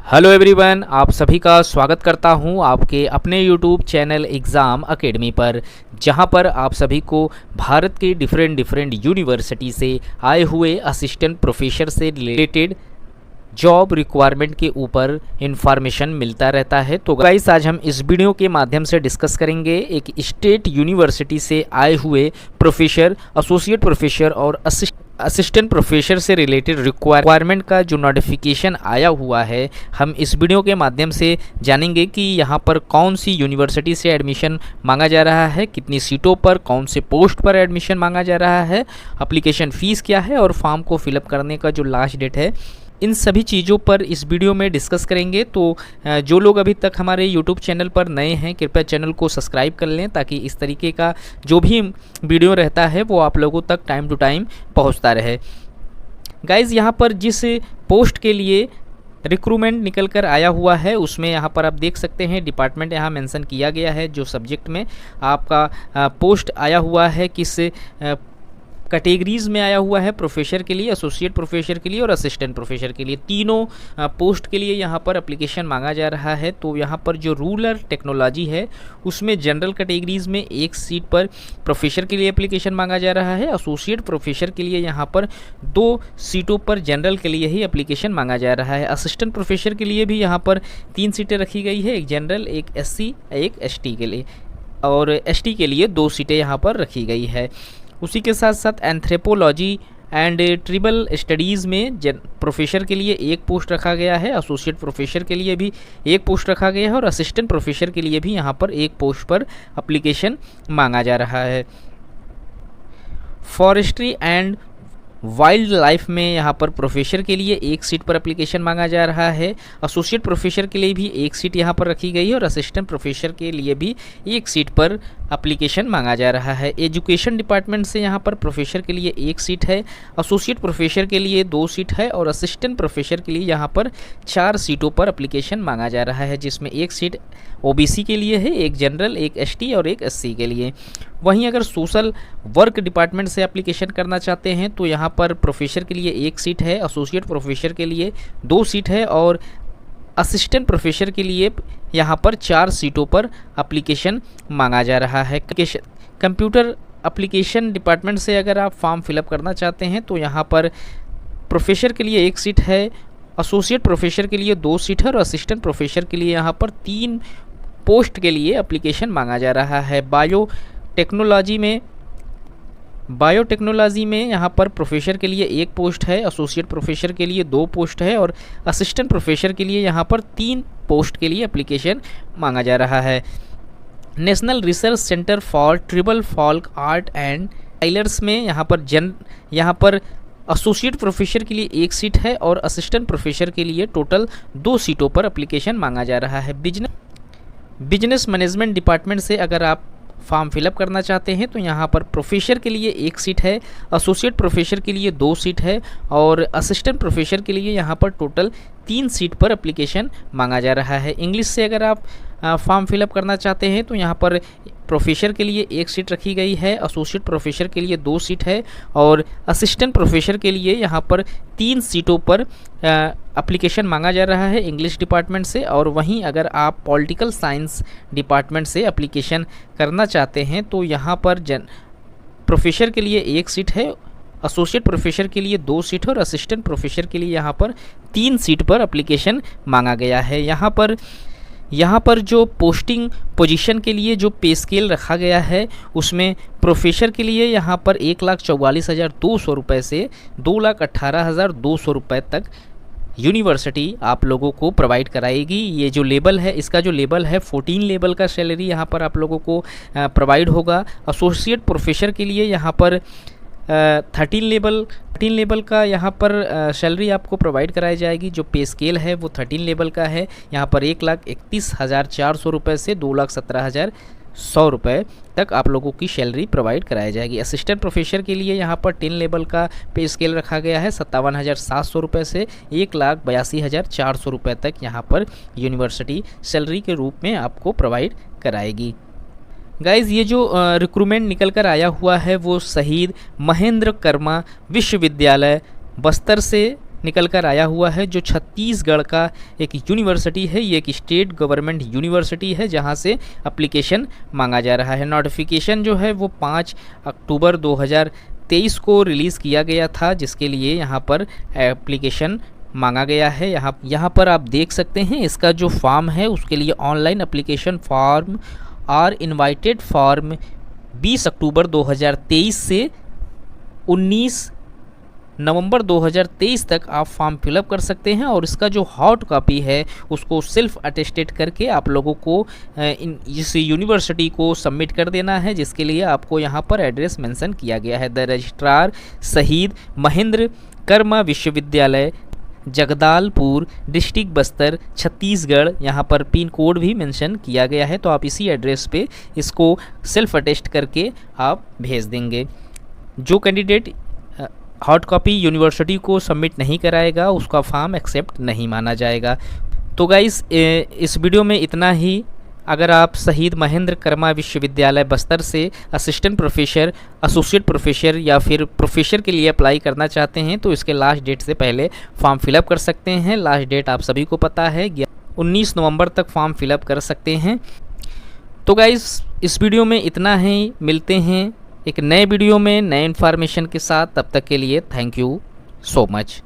Hello everyone, आप सभी का स्वागत करता हूं आपके अपने यूट्यूब चैनल एग्ज़ाम एकेडमी पर, जहां पर आप सभी को भारत के डिफरेंट यूनिवर्सिटी से आए हुए असिस्टेंट प्रोफेसर से रिलेटेड जॉब रिक्वायरमेंट के ऊपर इंफॉर्मेशन मिलता रहता है। तो गाइस, आज हम इस वीडियो के माध्यम से डिस्कस करेंगे एक स्टेट यूनिवर्सिटी से आए हुए प्रोफेसर, एसोसिएट प्रोफेसर और असिस्टेंट प्रोफेसर से रिलेटेड रिक्वायरमेंट का जो नोटिफिकेशन आया हुआ है, हम इस वीडियो के माध्यम से जानेंगे कि यहाँ पर कौन सी यूनिवर्सिटी से एडमिशन मांगा जा रहा है, कितनी सीटों पर, कौन से पोस्ट पर एडमिशन मांगा जा रहा है, एप्लीकेशन फ़ीस क्या है और फॉर्म को फिलअप करने का जो लास्ट डेट है। इन सभी चीज़ों पर इस वीडियो में डिस्कस करेंगे। तो जो लोग अभी तक हमारे यूट्यूब चैनल पर नए हैं, कृपया चैनल को सब्सक्राइब कर लें ताकि इस तरीके का जो भी वीडियो रहता है वो आप लोगों तक टाइम टू टाइम पहुंचता रहे। गाइज़, यहाँ पर जिस पोस्ट के लिए रिक्रूटमेंट निकल कर आया हुआ है उसमें यहाँ पर आप देख सकते हैं डिपार्टमेंट यहाँ मेंशन किया गया है। जो सब्जेक्ट में आपका पोस्ट आया हुआ है, किस कैटेगरीज़ में आया हुआ है, प्रोफेसर के लिए, एसोसिएट प्रोफेसर के लिए और असिस्टेंट प्रोफेसर के लिए, तीनों पोस्ट के लिए यहाँ पर एप्लीकेशन मांगा जा रहा है। तो यहाँ पर जो रूरल टेक्नोलॉजी है उसमें जनरल कैटेगरीज़ में एक सीट पर प्रोफेसर के लिए एप्लीकेशन मांगा जा रहा है। एसोसिएट प्रोफेसर के लिए यहाँ पर 2 सीटों पर जनरल के लिए ही एप्लीकेशन मांगा जा रहा है। असिस्टेंट प्रोफेसर के लिए भी यहाँ पर 3 सीटें रखी गई है, एक जनरल, एक SC, एक ST के लिए, और ST के लिए 2 सीटें यहाँ पर रखी गई है। उसी के साथ साथ एंथ्रोपोलॉजी एंड ट्रिबल स्टडीज़ में प्रोफेसर के लिए 1 पोस्ट रखा गया है, एसोसिएट प्रोफेसर के लिए भी 1 पोस्ट रखा गया है और असिस्टेंट प्रोफेसर के लिए भी यहाँ पर 1 पोस्ट पर एप्लीकेशन मांगा जा रहा है। फॉरेस्ट्री एंड वाइल्ड लाइफ में यहाँ पर प्रोफेसर के लिए 1 सीट पर एप्लीकेशन मांगा जा रहा है। एसोसिएट प्रोफेसर के लिए भी 1 सीट यहाँ पर रखी गई है और असिस्टेंट प्रोफेसर के लिए भी 1 सीट पर एप्लीकेशन मांगा जा रहा है। एजुकेशन डिपार्टमेंट से यहाँ पर प्रोफेसर के लिए 1 सीट है, एसोसिएट प्रोफेसर के लिए 2 सीट है और असिस्टेंट प्रोफेसर के लिए यहाँ पर 4 सीटों पर एप्लीकेशन मांगा जा रहा है, जिसमें 1 सीट OBC के लिए है, 1 जनरल, 1 ST और 1 SC के लिए। वहीं अगर सोशल वर्क डिपार्टमेंट से एप्लीकेशन करना चाहते हैं तो यहाँ पर प्रोफेसर के लिए 1 सीट है, एसोसिएट प्रोफेसर के लिए 2 सीट है और असिस्टेंट प्रोफेसर के लिए यहाँ पर 4 सीटों पर एप्लीकेशन मांगा जा रहा है। कंप्यूटर एप्लीकेशन डिपार्टमेंट से अगर आप फॉर्म फिलअप करना चाहते हैं तो यहाँ पर प्रोफेसर के लिए 1 सीट है, एसोसिएट प्रोफेसर के लिए 2 सीट है और असिस्टेंट प्रोफेसर के लिए यहाँ पर 3 पोस्ट के लिए एप्लीकेशन मांगा जा रहा है। बायोटेक्नोलॉजी में यहाँ पर प्रोफेसर के लिए 1 पोस्ट है, एसोसिएट प्रोफेसर के लिए 2 पोस्ट है और असिस्टेंट प्रोफेसर के लिए यहाँ पर 3 पोस्ट के लिए एप्लीकेशन मांगा जा रहा है। National research centre for tribal folk art and tailors में यहाँ पर एसोसिएट प्रोफेसर के लिए 1 सीट है और असिस्टेंट प्रोफेसर के लिए टोटल 2 सीटों पर एप्लीकेशन मांगा जा रहा है। बिजनेस मैनेजमेंट डिपार्टमेंट से अगर आप फॉर्म फिलअप करना चाहते हैं तो यहाँ पर प्रोफेसर के लिए 1 सीट है, एसोसिएट प्रोफेसर के लिए 2 सीट है और असिस्टेंट प्रोफेसर के लिए यहाँ पर टोटल 3 सीट पर एप्लीकेशन मांगा जा रहा है। इंग्लिश से अगर आप फॉर्म फिलअप करना चाहते हैं तो यहाँ पर प्रोफेसर के लिए 1 सीट रखी गई है, एसोसिएट प्रोफेसर के लिए 2 सीट है और असिस्टेंट प्रोफेसर के लिए यहाँ पर 3 सीटों पर एप्लीकेशन मांगा जा रहा है इंग्लिश डिपार्टमेंट से। और वहीं अगर आप पॉलिटिकल साइंस डिपार्टमेंट से एप्लीकेशन करना चाहते हैं तो यहाँ पर प्रोफेसर के लिए 1 सीट है, एसोसिएट प्रोफेसर के लिए 2 सीट है और असिस्टेंट प्रोफेसर के लिए यहाँ पर 3 सीट पर एप्लीकेशन मांगा गया है। यहाँ पर जो पोस्टिंग पोजीशन के लिए जो पे स्केल रखा गया है उसमें प्रोफेसर के लिए यहाँ पर 1,44,200 रुपये से 2,18,200 रुपये तक यूनिवर्सिटी आप लोगों को प्रोवाइड कराएगी। ये जो लेवल है, इसका जो लेवल है 14 लेवल का सैलरी यहाँ पर आप लोगों को प्रोवाइड होगा। एसोसिएट प्रोफेसर के लिए यहाँ पर 13 लेवल का यहाँ पर सैलरी आपको प्रोवाइड कराई जाएगी। जो पे स्केल है वो 13 लेवल का है। यहाँ पर 1,31,400 रुपये से 2,17,100 रुपये तक आप लोगों की सैलरी प्रोवाइड कराई जाएगी। असिस्टेंट प्रोफेसर के लिए यहाँ पर 10 लेवल का पे स्केल रखा गया है, 57,700 रुपये से 1,82,400 रुपये तक यहाँ पर यूनिवर्सिटी सैलरी के रूप में आपको प्रोवाइड कराएगी। गाइज़, ये जो रिक्रूटमेंट निकल कर आया हुआ है वो शहीद महेंद्र कर्मा विश्वविद्यालय बस्तर से निकल कर आया हुआ है, जो छत्तीसगढ़ का एक यूनिवर्सिटी है। ये एक स्टेट गवर्नमेंट यूनिवर्सिटी है जहाँ से एप्लीकेशन मांगा जा रहा है। नोटिफिकेशन जो है वो 5 अक्टूबर 2023 को रिलीज़ किया गया था, जिसके लिए यहाँ पर एप्लीकेशन मांगा गया है। यहाँ पर आप देख सकते हैं इसका जो फॉर्म है उसके लिए online application form are invited form 20 October 2023 से 19 नवंबर 2023 तक आप फॉर्म फिलअप कर सकते हैं। और इसका जो हॉट कॉपी है उसको सेल्फ अटेस्टेड करके आप लोगों को इस यूनिवर्सिटी को सबमिट कर देना है, जिसके लिए आपको यहाँ पर एड्रेस मेंशन किया गया है। द रजिस्ट्रार शहीद महेंद्र कर्मा विश्वविद्यालय, जगदालपुर, डिस्ट्रिक्ट बस्तर, छत्तीसगढ़। यहाँ पर पिन कोड भी मेंशन किया गया है, तो आप इसी एड्रेस पे इसको सेल्फ अटेस्ट करके आप भेज देंगे। जो कैंडिडेट हॉट कॉपी यूनिवर्सिटी को सबमिट नहीं कराएगा उसका फॉर्म एक्सेप्ट नहीं माना जाएगा। तो गाइस इस वीडियो में इतना ही। अगर आप शहीद महेंद्र कर्मा विश्वविद्यालय बस्तर से असिस्टेंट प्रोफेसर, एसोसिएट प्रोफेसर या फिर प्रोफेसर के लिए अप्लाई करना चाहते हैं तो इसके लास्ट डेट से पहले फॉर्म फिलअप कर सकते हैं। लास्ट डेट आप सभी को पता है 19 नवंबर तक फॉर्म फिलअप कर सकते हैं। तो गाइस इस वीडियो में इतना ही। मिलते हैं एक नए वीडियो में नए इन्फॉर्मेशन के साथ। तब तक के लिए थैंक यू सो मच।